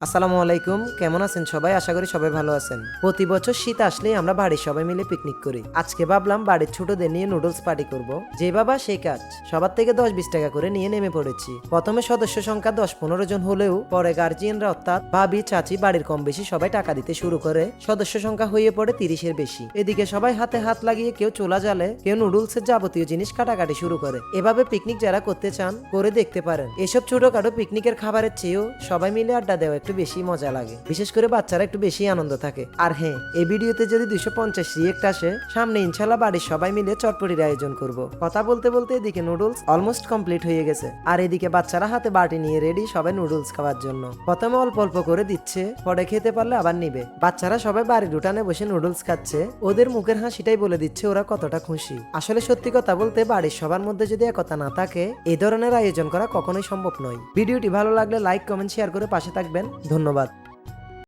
আসসালামু আলাইকুম, কেমন আছেন সবাই? আশা করি সবাই ভালো আছেন। প্রতি বছর শীত আসলেই আমরা বাড়ির সবাই মিলে পিকনিক করি। আজকে ভাবলাম বাড়ির ছোটদের নিয়ে নুডলস পার্টি করব। যে বাবা সেই কাজ। সবার থেকে 10-20 টাকা করে নিয়ে নেমে পড়েছি। প্রথমে সদস্য সংখ্যা 10-15 জন হলেও পরে গার্জিয়ানরা অর্থাৎ ভাবি, চাচি, বাড়ির কম বেশি সবাই টাকা দিতে শুরু করে সদস্য সংখ্যা হয়ে পড়ে 30-এর বেশি। এদিকে সবাই হাতে হাত লাগিয়ে কেউ চুলা জ্বালে, কেউ নুডলসের যাবতীয় জিনিস কাটাকাটি শুরু করে। এভাবে পিকনিক যারা করতে চান করে দেখতে পারেন। এসব ছোটখাটো পিকনিকের খাবারের চেয়েও সবাই মিলে আড্ডা দেওয়া একটু বেশি মজা লাগে। বিশেষ করে বাচ্চারা একটু বেশি আনন্দ থাকে। আর হ্যাঁ, এই ভিডিওতে যদি 250 রিয়েক্ট আসে, সামনে ইনশাল্লাহ বাড়ির সবাই মিলে চটপটির আয়োজন করব। কথা বলতে বলতে এদিকে নুডলস অলমোস্ট কমপ্লিট হয়ে গেছে, আর এদিকে বাচ্চারা হাতে বাটি নিয়ে রেডি সবাই নুডলস খাওয়ার জন্য। প্রথমে অল্প অল্প করে দিচ্ছে, পরে খেতে পারলে আবার নিবে। বাচ্চারা সবাই বাড়ির উঠানে বসে নুডলস খাচ্ছে, ওদের মুখের হাসিটাই বলে দিচ্ছে ওরা কতটা খুশি। আসলে সত্যি কথা বলতে বাড়ির সবার মধ্যে যদি একতা না থাকে, এই ধরনের আয়োজন করা কখনোই সম্ভব নয়। ভিডিওটি ভালো লাগলে লাইক, কমেন্ট, শেয়ার করে পাশে থাকবেন। ধন্যবাদ।